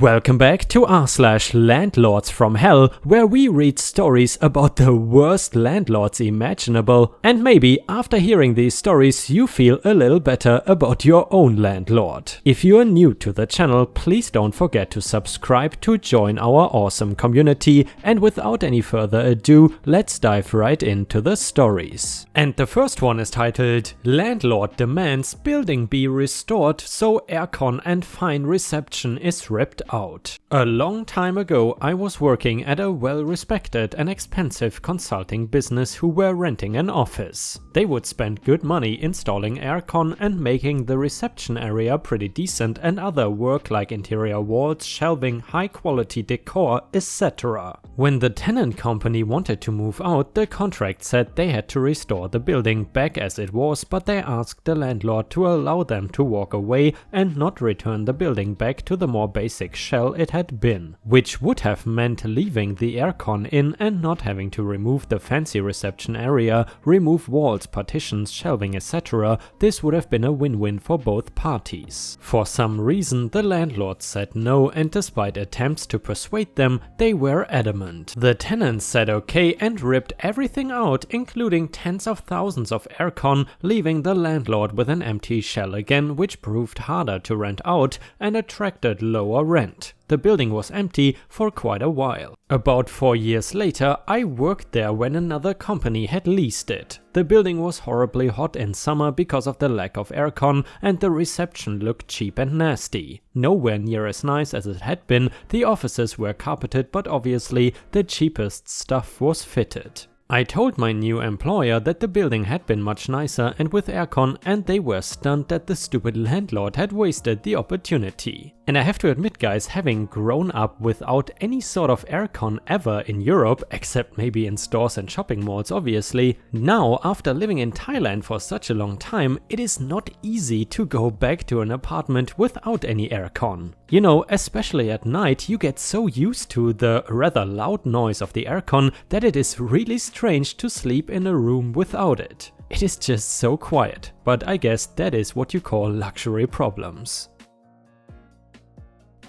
Welcome back to r/Landlords from Hell, where we read stories about the worst landlords imaginable, and maybe after hearing these stories you feel a little better about your own landlord. If you are new to the channel, please don't forget to subscribe to join our awesome community, and without any further ado, let's dive right into the stories. And the first one is titled Landlord Demands Building Be Restored so Aircon and Fine Reception is Ripped out. A long time ago I was working at a well-respected and expensive consulting business who were renting an office. They would spend good money installing aircon and making the reception area pretty decent and other work like interior walls, shelving, high quality decor, etc. When the tenant company wanted to move out, the contract said they had to restore the building back as it was, but they asked the landlord to allow them to walk away and not return the building back to the more basic shell it had been, which would have meant leaving the aircon in and not having to remove the fancy reception area, remove walls, partitions, shelving, etc. This would have been a win-win for both parties. For some reason the landlord said no, and despite attempts to persuade them, they were adamant. The tenants said okay and ripped everything out, including tens of thousands of aircon, leaving the landlord with an empty shell again, which proved harder to rent out and attracted lower rent. The building was empty for quite a while. About 4 years later, I worked there when another company had leased it. The building was horribly hot in summer because of the lack of aircon, and the reception looked cheap and nasty. Nowhere near as nice as it had been. The offices were carpeted, but obviously the cheapest stuff was fitted. I told my new employer that the building had been much nicer and with aircon, and they were stunned that the stupid landlord had wasted the opportunity. And I have to admit guys, having grown up without any sort of aircon ever in Europe, except maybe in stores and shopping malls obviously, now after living in Thailand for such a long time, it is not easy to go back to an apartment without any aircon. You know, especially at night, you get so used to the rather loud noise of the aircon that it is really strange to sleep in a room without it. It is just so quiet, but I guess that is what you call luxury problems.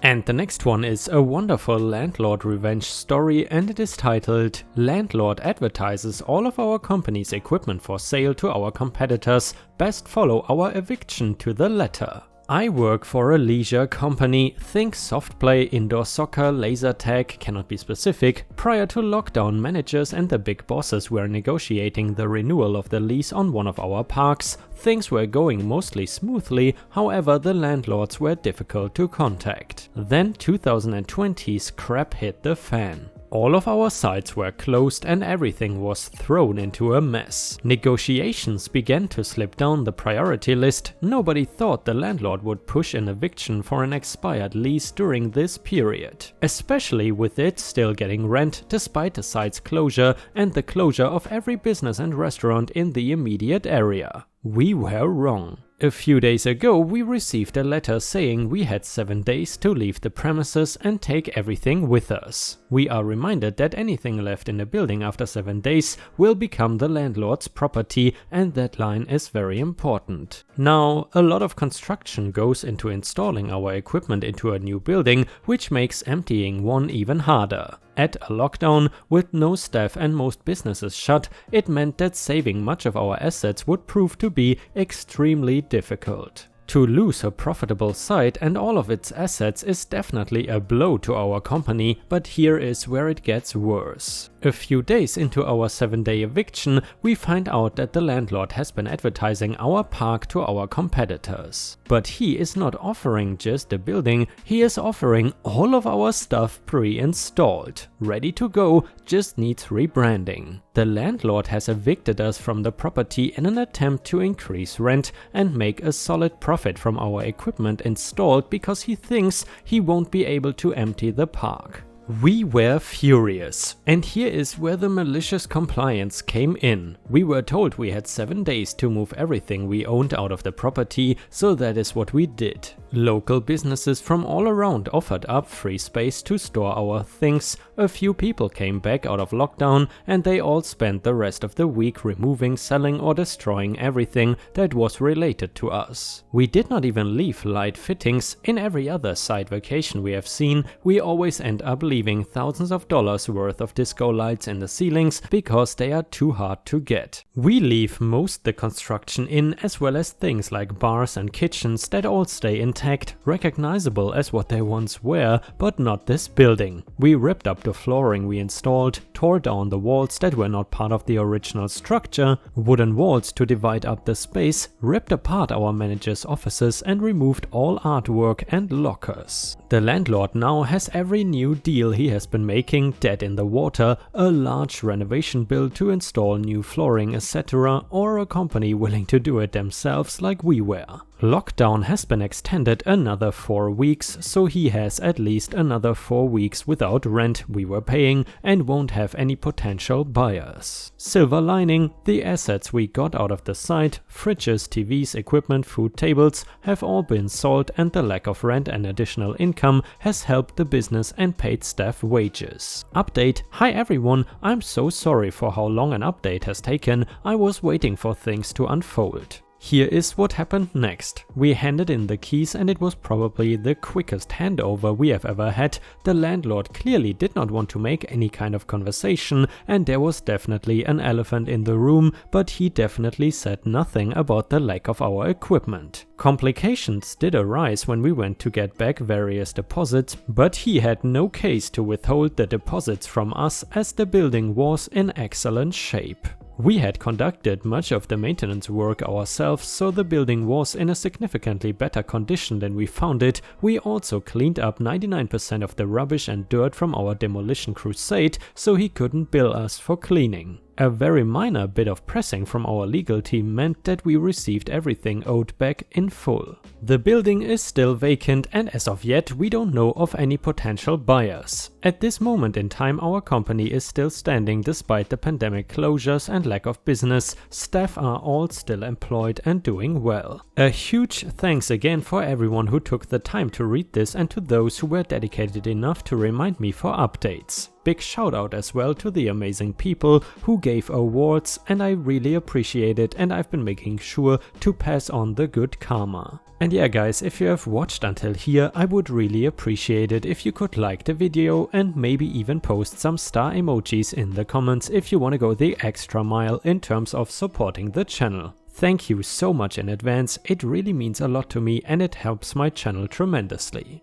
And the next one is a wonderful landlord revenge story, and it is titled Landlord Advertises All of Our Company's Equipment for Sale to Our Competitors, Best Follow Our Eviction to the Letter. I work for a leisure company, think soft play, indoor soccer, laser tag, cannot be specific. Prior to lockdown, managers and the big bosses were negotiating the renewal of the lease on one of our parks. Things were going mostly smoothly, however the landlords were difficult to contact. Then 2020's crap hit the fan. All of our sites were closed and everything was thrown into a mess. Negotiations began to slip down the priority list. Nobody thought the landlord would push an eviction for an expired lease during this period, especially with it still getting rent despite the site's closure and the closure of every business and restaurant in the immediate area. We were wrong. A few days ago we received a letter saying we had 7 days to leave the premises and take everything with us. We are reminded that anything left in the building after 7 days will become the landlord's property, and that line is very important. Now, a lot of construction goes into installing our equipment into a new building, which makes emptying one even harder. At a lockdown, with no staff and most businesses shut, it meant that saving much of our assets would prove to be extremely difficult. To lose a profitable site and all of its assets is definitely a blow to our company, but here is where it gets worse. A few days into our 7-day eviction, we find out that the landlord has been advertising our park to our competitors. But he is not offering just the building, he is offering all of our stuff pre-installed, ready to go, just needs rebranding. The landlord has evicted us from the property in an attempt to increase rent and make a solid profit from our equipment installed because he thinks he won't be able to empty the park. We were furious, and here is where the malicious compliance came in. We were told we had 7 days to move everything we owned out of the property, so that is what we did. Local businesses from all around offered up free space to store our things. A few people came back out of lockdown, and they all spent the rest of the week removing, selling or destroying everything that was related to us. We did not even leave light fittings. In every other side vacation we have seen, we always end up leaving thousands of dollars worth of disco lights in the ceilings because they are too hard to get. We leave most the construction in, as well as things like bars and kitchens that all stay intact, recognizable as what they once were, but not this building. We ripped up the flooring we installed, tore down the walls that were not part of the original structure, wooden walls to divide up the space, ripped apart our manager's offices and removed all artwork and lockers. The landlord now has every new deal he has been making dead in the water, a large renovation bill to install new flooring, etc., or a company willing to do it themselves like we were. Lockdown has been extended another 4 weeks, so he has at least another 4 weeks without rent we were paying and won't have any potential buyers. Silver lining, the assets we got out of the site, fridges, TVs, equipment, food tables, have all been sold, and the lack of rent and additional income has helped the business and paid staff wages. Update: Hi everyone, I'm so sorry for how long an update has taken. I was waiting for things to unfold. Here is what happened next. We handed in the keys, and it was probably the quickest handover we have ever had. The landlord clearly did not want to make any kind of conversation, and there was definitely an elephant in the room, but he definitely said nothing about the lack of our equipment. Complications did arise when we went to get back various deposits, but he had no case to withhold the deposits from us as the building was in excellent shape. We had conducted much of the maintenance work ourselves, so the building was in a significantly better condition than we found it. We also cleaned up 99% of the rubbish and dirt from our demolition crusade, so he couldn't bill us for cleaning. A very minor bit of pressing from our legal team meant that we received everything owed back in full. The building is still vacant, and as of yet we don't know of any potential buyers. At this moment in time our company is still standing despite the pandemic closures and lack of business. Staff are all still employed and doing well. A huge thanks again for everyone who took the time to read this and to those who were dedicated enough to remind me for updates. Big shout out as well to the amazing people who gave awards, and I really appreciate it, and I've been making sure to pass on the good karma. And yeah guys, if you have watched until here, I would really appreciate it if you could like the video and maybe even post some star emojis in the comments if you want to go the extra mile in terms of supporting the channel. Thank you so much in advance, it really means a lot to me and it helps my channel tremendously.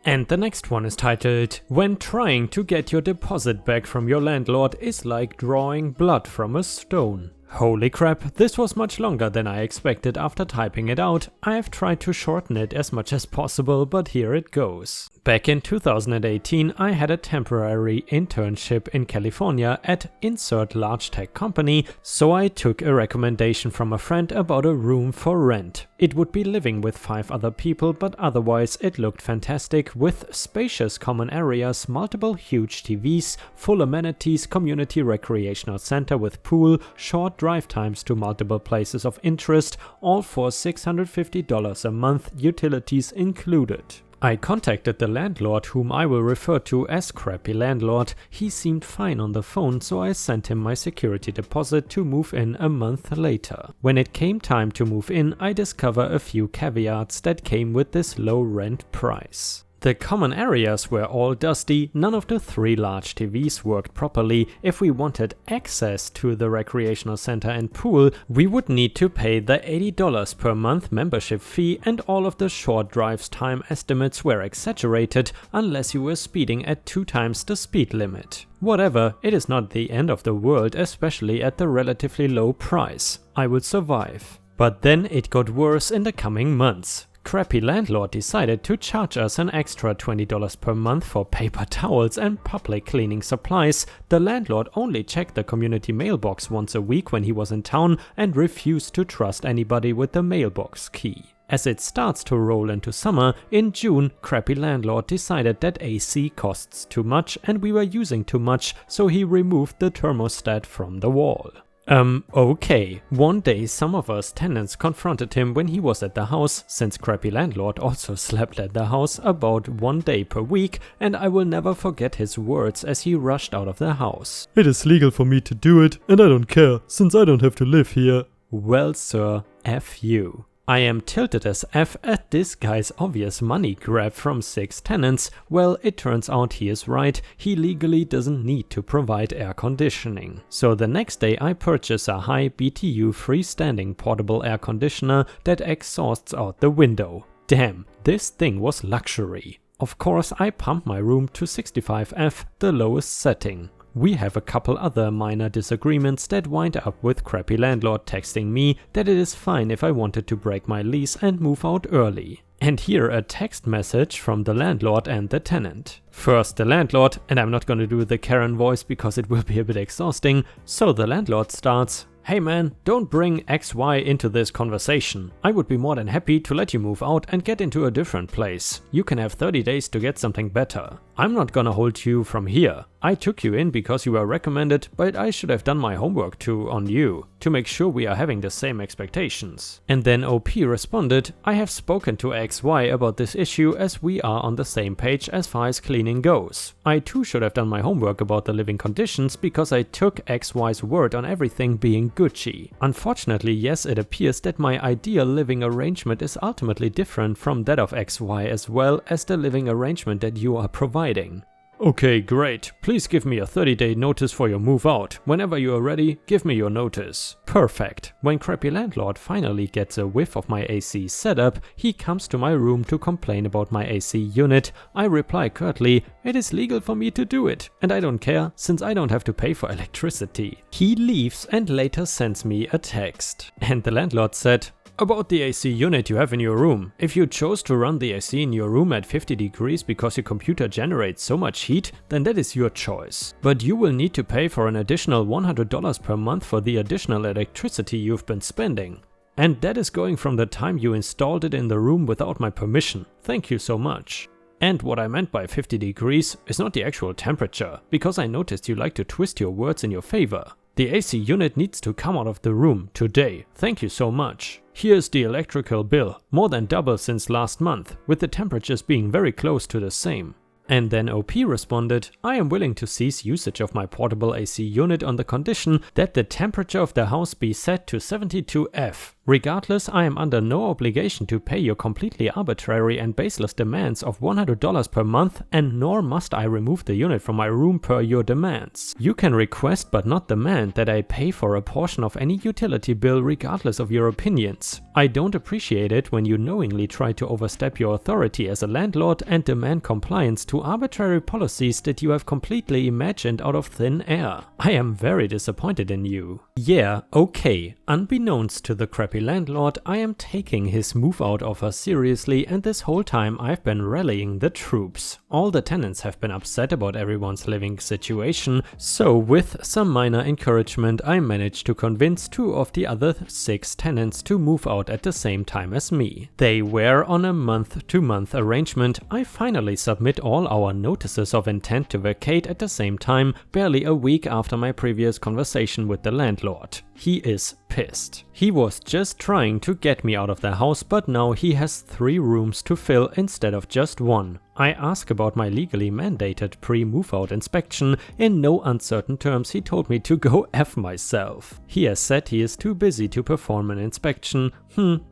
And the next one is titled, When trying to get your deposit back from your landlord is like drawing blood from a stone. Holy crap, this was much longer than I expected after typing it out. I have tried to shorten it as much as possible, but here it goes. Back in 2018, I had a temporary internship in California at insert large tech company, so I took a recommendation from a friend about a room for rent. It would be living with 5 other people, but otherwise it looked fantastic with spacious common areas, multiple huge TVs, full amenities, community recreational center with pool, short drive times to multiple places of interest, all for $650 a month, utilities included. I contacted the landlord, whom I will refer to as Crappy Landlord. He seemed fine on the phone, so I sent him my security deposit to move in a month later. When it came time to move in, I discovered a few caveats that came with this low rent price. The common areas were all dusty, none of the 3 large TVs worked properly. If we wanted access to the recreational center and pool, we would need to pay the $80 per month membership fee, and all of the short drives time estimates were exaggerated unless you were speeding at 2 times the speed limit. Whatever, it is not the end of the world, especially at the relatively low price. I would survive. But then it got worse in the coming months. Crappy Landlord decided to charge us an extra $20 per month for paper towels and public cleaning supplies. The landlord only checked the community mailbox once a week when he was in town and refused to trust anybody with the mailbox key. As it starts to roll into summer, in June, crappy landlord decided that AC costs too much and we were using too much, so he removed the thermostat from the wall. Okay. One day some of us tenants confronted him when he was at the house, since crappy landlord also slept at the house about 1 day per week, and I will never forget his words as he rushed out of the house. It is legal for me to do it, and I don't care, since I don't have to live here. Well, sir, F you. I am tilted as F at this guy's obvious money grab from 6 tenants. Well, it turns out he is right, he legally doesn't need to provide air conditioning. So the next day I purchase a high BTU freestanding portable air conditioner that exhausts out the window. Damn, this thing was luxury. Of course I pump my room to 65F, the lowest setting. We have a couple other minor disagreements that wind up with crappy landlord texting me that it is fine if I wanted to break my lease and move out early. And here a text message from the landlord and the tenant. First the landlord, and I'm not gonna do the Karen voice because it will be a bit exhausting, so the landlord starts, "Hey man, don't bring XY into this conversation. I would be more than happy to let you move out and get into a different place. You can have 30 days to get something better. I'm not gonna hold you from here. I took you in because you were recommended, but I should have done my homework too on you, to make sure we are having the same expectations." And then OP responded, "I have spoken to XY about this issue as we are on the same page as far as cleaning goes. I too should have done my homework about the living conditions because I took XY's word on everything being Gucci. Unfortunately, yes, it appears that my ideal living arrangement is ultimately different from that of XY as well as the living arrangement that you are providing. Okay, great. Please give me a 30-day notice for your move out. Whenever you are ready, give me your notice." Perfect. When crappy landlord finally gets a whiff of my AC setup, he comes to my room to complain about my AC unit. I reply curtly, "It is legal for me to do it, and I don't care since I don't have to pay for electricity." He leaves and later sends me a text. And the landlord said, "About the AC unit you have in your room. If you chose to run the AC in your room at 50 degrees because your computer generates so much heat, then that is your choice. But you will need to pay for an additional $100 per month for the additional electricity you've been spending. And that is going from the time you installed it in the room without my permission. Thank you so much." And what I meant by 50 degrees is not the actual temperature, because I noticed you like to twist your words in your favor. The AC unit needs to come out of the room today. Thank you so much. Here's the electrical bill, more than double since last month, with the temperatures being very close to the same. And then OP responded, "I am willing to cease usage of my portable AC unit on the condition that the temperature of the house be set to 72F. Regardless, I am under no obligation to pay your completely arbitrary and baseless demands of $100 per month, and nor must I remove the unit from my room per your demands. You can request but not demand that I pay for a portion of any utility bill regardless of your opinions. I don't appreciate it when you knowingly try to overstep your authority as a landlord and demand compliance to arbitrary policies that you have completely imagined out of thin air. I am very disappointed in you." Yeah, okay. Unbeknownst to the crappy landlord, I am taking his move out offer seriously, and this whole time I've been rallying the troops. All the tenants have been upset about everyone's living situation, so with some minor encouragement I managed to convince 2 of the other 6 tenants to move out at the same time as me. They were on a month-to-month arrangement. I finally submit all our notices of intent to vacate at the same time, barely a week after my previous conversation with the landlord. He is pissed. He was just trying to get me out of the house, but now he has 3 rooms to fill instead of just 1. I ask about my legally mandated pre-move out inspection. In no uncertain terms he told me to go F myself. He has said he is too busy to perform an inspection.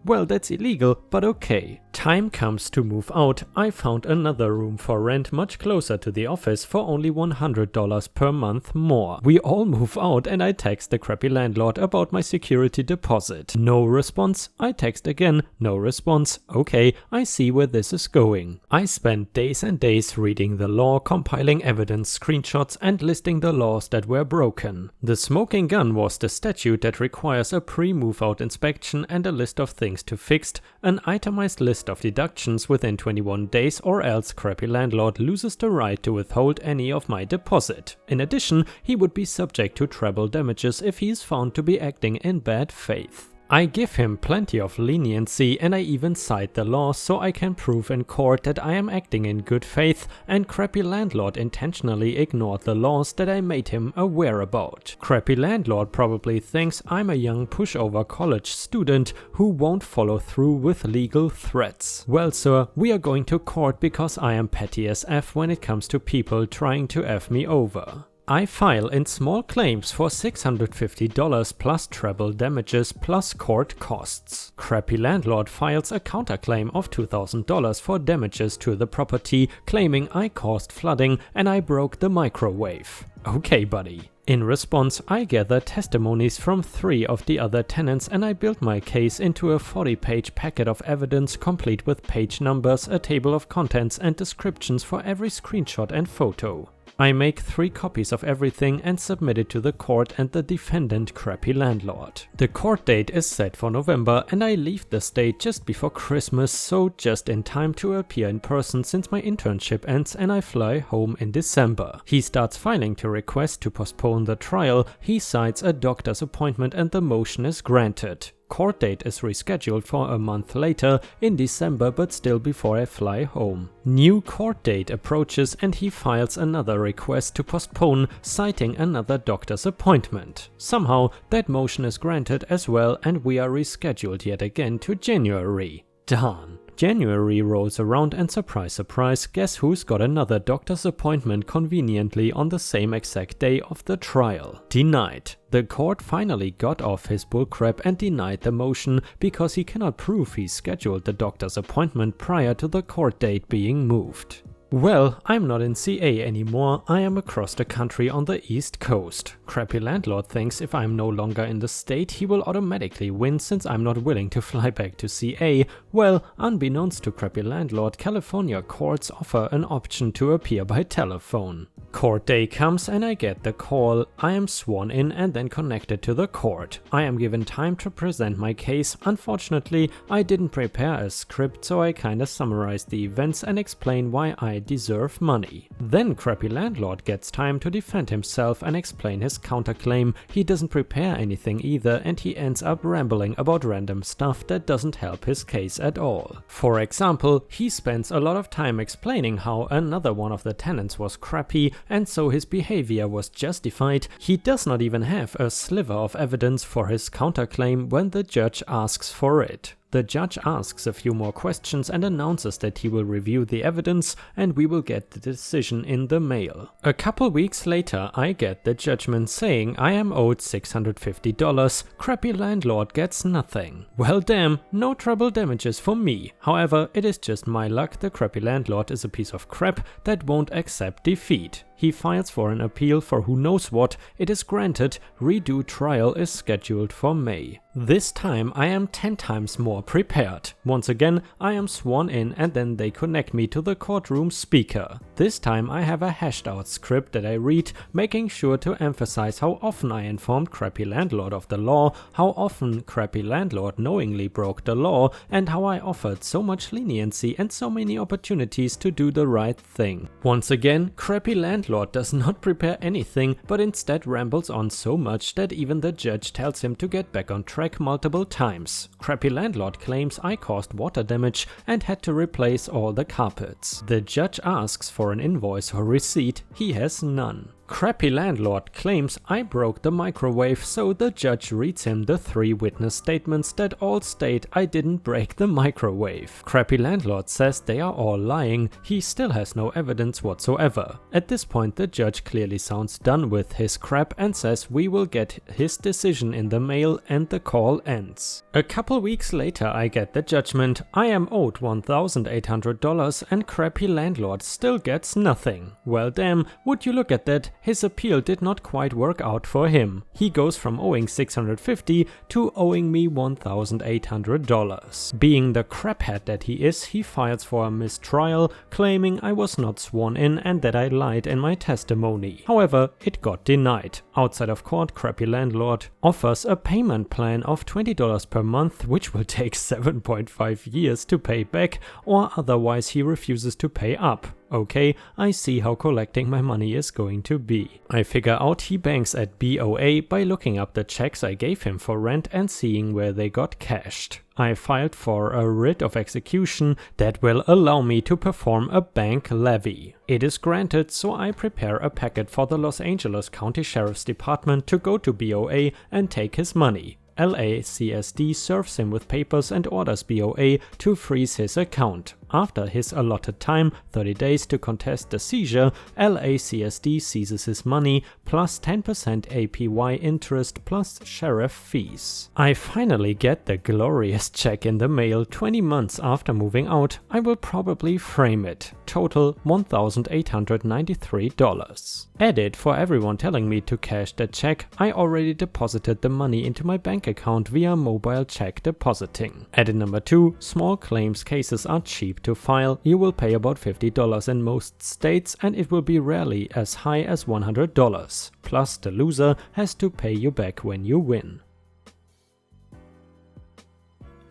Well, that's illegal, but okay. Time comes to move out. I found another room for rent much closer to the office for only $100 per month more. We all move out and I text the crappy landlord about my security deposit. No response. I text again. No response. Okay, I see where this is going. I spent days and days reading the law, compiling evidence, screenshots, and listing the laws that were broken. The smoking gun was the statute that requires a pre-move out inspection and a list of things to fix, an itemized list of deductions within 21 days, or else crappy landlord loses the right to withhold any of my deposit. In addition, he would be subject to treble damages if he is found to be acting in bad faith. I give him plenty of leniency and I even cite the law so I can prove in court that I am acting in good faith and crappy landlord intentionally ignored the laws that I made him aware about. Crappy landlord probably thinks I'm a young pushover college student who won't follow through with legal threats. Well sir, we are going to court because I am petty as F when it comes to people trying to F me over. I file in small claims for $650 plus treble damages plus court costs. Crappy landlord files a counterclaim of $2,000 for damages to the property, claiming I caused flooding and I broke the microwave. Okay buddy. In response, I gather testimonies from 3 of the other tenants and I build my case into a 40-page packet of evidence complete with page numbers, a table of contents and descriptions for every screenshot and photo. I make 3 copies of everything and submit it to the court and the defendant crappy landlord. The court date is set for November and I leave the state just before Christmas, so just in time to appear in person since my internship ends and I fly home in December. He starts filing to request to postpone the trial, he cites a doctor's appointment and the motion is granted. Court date is rescheduled for a month later in December but still before I fly home. New court date approaches and he files another request to postpone, citing another doctor's appointment. Somehow that motion is granted as well and we are rescheduled yet again to January. Darn. January rolls around and surprise surprise, guess who's got another doctor's appointment conveniently on the same exact day of the trial? Denied. The court finally got off his bullcrap and denied the motion because he cannot prove he scheduled the doctor's appointment prior to the court date being moved. Well, I'm not in CA anymore, I am across the country on the East Coast. Crappy landlord thinks if I'm no longer in the state he will automatically win since I'm not willing to fly back to CA. Well, unbeknownst to crappy landlord, California courts offer an option to appear by telephone. Court day comes and I get the call. I am sworn in and then connected to the court. I am given time to present my case. Unfortunately, I didn't prepare a script, so I kinda summarized the events and explain why I deserve money. Then crappy landlord gets time to defend himself and explain his counterclaim. He doesn't prepare anything either and he ends up rambling about random stuff that doesn't help his case at all. For example, he spends a lot of time explaining how another one of the tenants was crappy and so his behavior was justified. He does not even have a sliver of evidence for his counterclaim when the judge asks for it. The judge asks a few more questions and announces that he will review the evidence and we will get the decision in the mail. A couple weeks later I get the judgment saying I am owed $650, crappy landlord gets nothing. Well damn, no treble damages for me. However, it is just my luck the crappy landlord is a piece of crap that won't accept defeat. He files for an appeal for who knows what, it is granted, redo trial is scheduled for May. This time I am 10 times more prepared. Once again I am sworn in and then they connect me to the courtroom speaker. This time I have a hashed out script that I read, making sure to emphasize how often I informed crappy landlord of the law, how often crappy landlord knowingly broke the law, and how I offered so much leniency and so many opportunities to do the right thing. Once again, crappy landlord does not prepare anything but instead rambles on so much that even the judge tells him to get back on track multiple times. Crappy landlord claims I caused water damage and had to replace all the carpets. The judge asks for an invoice or receipt, he has none. Crappy landlord claims I broke the microwave, so the judge reads him the 3 witness statements that all state I didn't break the microwave. Crappy landlord says they are all lying, he still has no evidence whatsoever. At this point the judge clearly sounds done with his crap and says we will get his decision in the mail and the call ends. A couple weeks later I get the judgment, I am owed $1,800 and crappy landlord still gets nothing. Well damn, would you look at that? His appeal did not quite work out for him. He goes from owing $650 to owing me $1,800. Being the craphead that he is, he files for a mistrial, claiming I was not sworn in and that I lied in my testimony. However, it got denied. Outside of court, crappy landlord offers a payment plan of $20 per month, which will take 7.5 years to pay back, or otherwise he refuses to pay up. Okay, I see how collecting my money is going to be. I figure out he banks at BOA by looking up the checks I gave him for rent and seeing where they got cashed. I filed for a writ of execution that will allow me to perform a bank levy. It is granted, so I prepare a packet for the Los Angeles County Sheriff's Department to go to BOA and take his money. LACSD serves him with papers and orders BOA to freeze his account. After his allotted time, 30 days to contest the seizure, LACSD seizes his money plus 10% APY interest plus sheriff fees. I finally get the glorious check in the mail 20 months after moving out. I will probably frame it. Total $1,893. Edit: for everyone telling me to cash the check, I already deposited the money into my bank account via mobile check depositing. Edit number 2, small claims cases are cheap to file. You will pay about $50 in most states and it will be rarely as high as $100. Plus the loser has to pay you back when you win.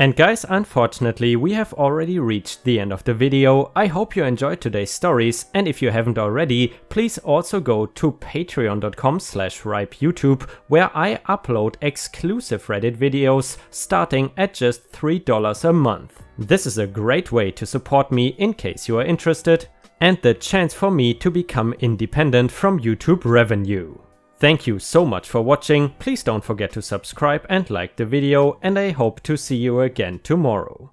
And guys, unfortunately we have already reached the end of the video. I hope you enjoyed today's stories, and if you haven't already, please also go to patreon.com/ripeyoutube, where I upload exclusive Reddit videos starting at just $3 a month. This is a great way to support me in case you are interested, and the chance for me to become independent from YouTube revenue. Thank you so much for watching. Please don't forget to subscribe and like the video, and I hope to see you again tomorrow.